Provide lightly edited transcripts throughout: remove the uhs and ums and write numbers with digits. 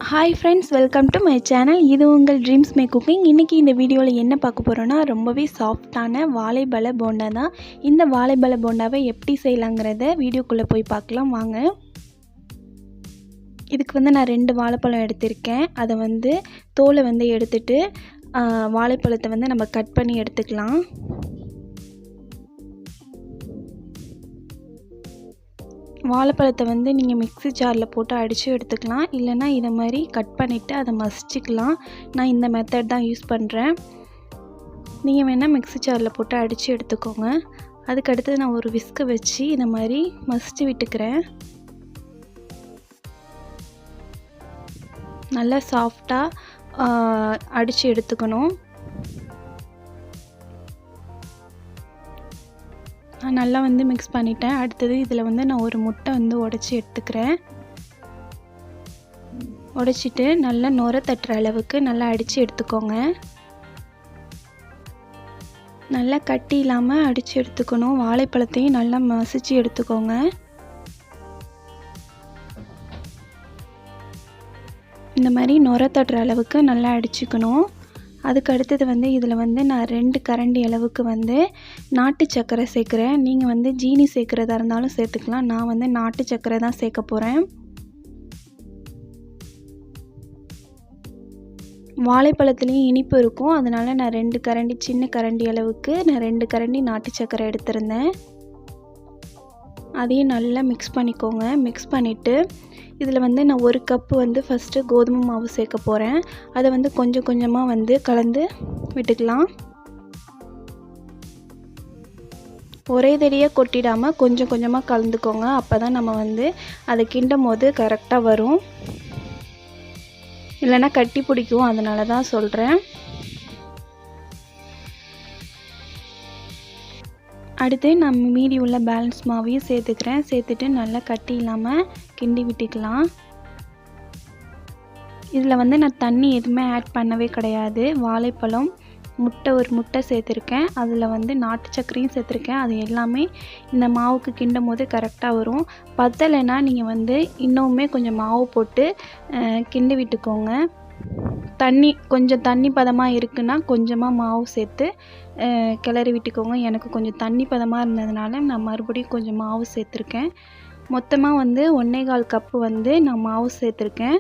Hi friends, welcome to my channel. இது உங்கள் dreams மே cooking. இன்றைக்கி இந்த வீடியோவில் என்ன பார்க்க போகிறோன்னா, ரொம்பவே சாஃப்டான வாழைப்பழ போண்டா தான். இந்த வாழைப்பழ போண்டாவை எப்படி செய்யலாங்கிறத வீடியோக்குள்ளே போய் பார்க்கலாம் வாங்க. இதுக்கு நான் 2 வாழைப்பழம் எடுத்திருக்கேன். அதை தோலை எடுத்துட்டு வாழைப்பழத்தை நம்ம கட் பண்ணி எடுத்துக்கலாம். வாழைப்பழத்தை நீங்கள் மிக்ஸி ஜாரில் போட்டு அடித்து எடுத்துக்கலாம். இல்லைனா இதை மாதிரி கட் பண்ணிவிட்டு அதை மசிச்சுக்கலாம். நான் இந்த மெத்தட் தான் யூஸ் பண்ணுறேன். நீங்கள் வேணால் மிக்ஸி ஜாரில் போட்டு அடித்து எடுத்துக்கோங்க. அதுக்கடுத்து நான் ஒரு விஸ்கை வச்சு இதை மாதிரி மசிச்சு விட்டுக்கிறேன். நல்லா சாஃப்டாக அடித்து எடுத்துக்கணும். நல்லா மிக்ஸ் பண்ணிட்டேன். அடுத்தது இதில் நான் ஒரு முட்டை உடைச்சி எடுத்துக்கிறேன். உடைச்சிட்டு நல்லா நுர தட்டுற அளவுக்கு நல்லா அடித்து எடுத்துக்கோங்க. நல்லா கட்டி இல்லாமல் அடித்து எடுத்துக்கணும். வாழைப்பழத்தையும் நல்லா மசிச்சு எடுத்துக்கோங்க. இந்த மாதிரி நுர தட்டுற அளவுக்கு நல்லா அடிச்சுக்கணும். அதுக்கு அடுத்தது இதில் நான் 2 கரண்டி அளவுக்கு நாட்டு சர்க்கரை சேர்க்குறேன். நீங்கள் ஜீனி சேர்க்குறதா இருந்தாலும் சேர்த்துக்கலாம். நான் நாட்டு சர்க்கரை தான் சேர்க்க போகிறேன். வாழைப்பழத்துலேயும் இனிப்பு இருக்கும். அதனால் நான் 2 கரண்டி சின்ன கரண்டி அளவுக்கு 2 கரண்டி நாட்டு சர்க்கரை எடுத்திருந்தேன். அதையும் நல்லா மிக்ஸ் பண்ணிக்கோங்க. மிக்ஸ் பண்ணிவிட்டு இதில் நான் 1 கப்பு ஃபஸ்ட்டு கோதுமை மாவு சேர்க்க போகிறேன். அதை கொஞ்சம் கொஞ்சமாக கலந்து விட்டுக்கலாம். ஒரே தடியாக கொட்டிடாமல் கொஞ்சம் கொஞ்சமாக கலந்துக்கோங்க. அப்போ தான் நம்ம அதை கிண்டும் போது கரெக்டாக வரும். இல்லைன்னா கட்டி பிடிக்கும். அதனால தான் சொல்கிறேன். அடுத்து நான் மீதி உள்ள பேலன்ஸ் மாவையும் சேர்த்துக்கிறேன். சேர்த்துட்டு நல்லா கட்டி இல்லாமல் கிண்டி விட்டுக்கலாம். இதில் நான் தண்ணி எதுவுமே ஆட் பண்ணவே கிடையாது. வாழைப்பழம், ஒரு முட்டை சேர்த்துருக்கேன். அதில் நாட்டு சர்க்கரையும் சேர்த்துருக்கேன். அது எல்லாமே இந்த மாவுக்கு கிண்டும் போது கரெக்டாக வரும். பத்தலைன்னா நீங்கள் இன்னுமே கொஞ்சம் மாவு போட்டு கிண்டி விட்டுக்கோங்க. கொஞ்சம் தண்ணி பதமாக இருக்குன்னா கொஞ்சமாக மாவு சேர்த்து கிளறி விட்டுக்கோங்க. எனக்கு கொஞ்சம் தண்ணி பதமாக இருந்ததுனால நான் மறுபடியும் கொஞ்சம் மாவு சேர்த்துருக்கேன். மொத்தமாக 1.25 கப்பு நான் மாவு சேர்த்துருக்கேன்.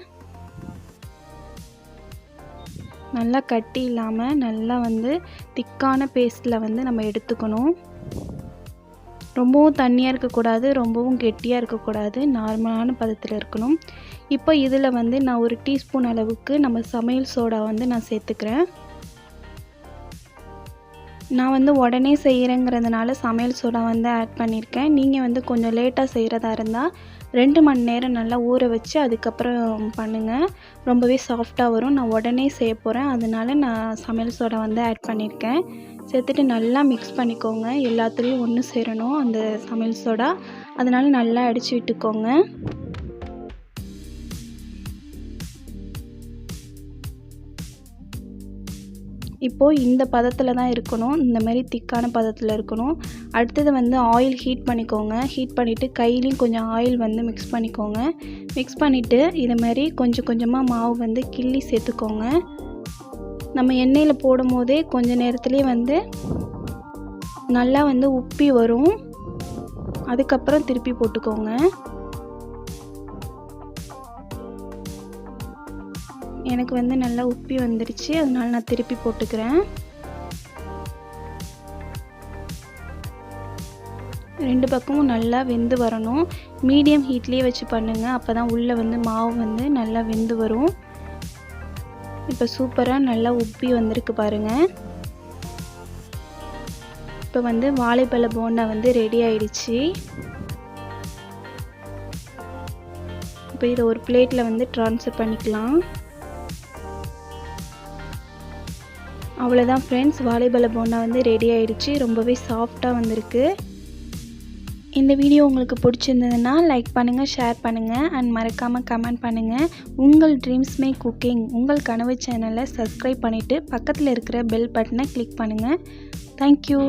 நல்லா கட்டி இல்லாமல் நல்லா திக்கான பேஸ்ட்டில் நம்ம எடுத்துக்கணும். ரொம்பவும் தண்ணியாக இருக்கக்கூடாது, ரொம்பவும் கெட்டியாக இருக்கக்கூடாது. நார்மலான பதத்தில் இருக்கணும். இப்போ இதில் நான் 1 டீஸ்பூன் அளவுக்கு நம்ம சமையல் சோடா நான் சேர்த்துக்கிறேன். நான் உடனே செய்கிறேங்கிறதுனால சமையல் சோடா ஆட் பண்ணியிருக்கேன். நீங்கள் கொஞ்சம் லேட்டாக செய்கிறதா இருந்தால் 2 மணி நேரம் நல்லா ஊற வச்சு அதுக்கப்புறம் பண்ணுங்கள். ரொம்பவே சாஃப்டாக வரும். நான் உடனே செய்ய போகிறேன். அதனால நான் சமையல் சோடா ஆட் பண்ணியிருக்கேன். சேர்த்துட்டு நல்லா மிக்ஸ் பண்ணிக்கோங்க. எல்லாத்துலேயும் ஒன்று சேரணும் அந்த சமையல் சோடா. அதனால் நல்லா அடித்து விட்டுக்கோங்க. இப்போது இந்த பதத்தில் தான் இருக்கணும். இந்த மாதிரி திக்கான பதத்தில் இருக்கணும். அடுத்தது ஆயில் ஹீட் பண்ணிக்கோங்க. ஹீட் பண்ணிவிட்டு கையிலையும் கொஞ்சம் ஆயில் மிக்ஸ் பண்ணிக்கோங்க. மிக்ஸ் பண்ணிவிட்டு இதை மாதிரி கொஞ்சம் கொஞ்சமாக மாவு கிள்ளி சேர்த்துக்கோங்க. நம்ம எண்ணெயில் போடும் போதே கொஞ்ச நேரத்துலேயே நல்லா உப்பி வரும். அதுக்கப்புறம் திருப்பி போட்டுக்கோங்க. எனக்கு நல்லா உப்பி வந்துருச்சு. அதனால நான் திருப்பி போட்டுக்கிறேன். 2 பக்கமும் நல்லா வெந்து வரணும். மீடியம் ஹீட்லேயே வச்சு பண்ணுங்கள். அப்போ தான் உள்ளே மாவு நல்லா வெந்து வரும். இப்போ சூப்பராக நல்லா உப்பி வந்திருக்கு பாருங்கள். இப்போ வாழைப்பழ போண்டா ரெடி ஆயிடுச்சு. இப்போ இதை ஒரு பிளேட்டில் ட்ரான்ஸ்ஃபர் பண்ணிக்கலாம். அவ்வளோதான் ஃப்ரெண்ட்ஸ், வாழைப்பழ போண்டா ரெடி ஆயிடுச்சு. ரொம்பவே சாஃப்டாக வந்திருக்கு. இந்த வீடியோ உங்களுக்கு பிடிச்சிருந்ததுன்னா லைக் பண்ணுங்கள், ஷேர் பண்ணுங்கள் அண்ட் மறக்காமல் கமெண்ட் பண்ணுங்கள். உங்கள் ட்ரீம்ஸ் மே குக்கிங் உங்கள் கனவு சேனலை சப்ஸ்கிரைப் பண்ணிவிட்டு பக்கத்தில் இருக்கிற பெல் பட்டனை கிளிக் பண்ணுங்கள். தேங்க்யூ.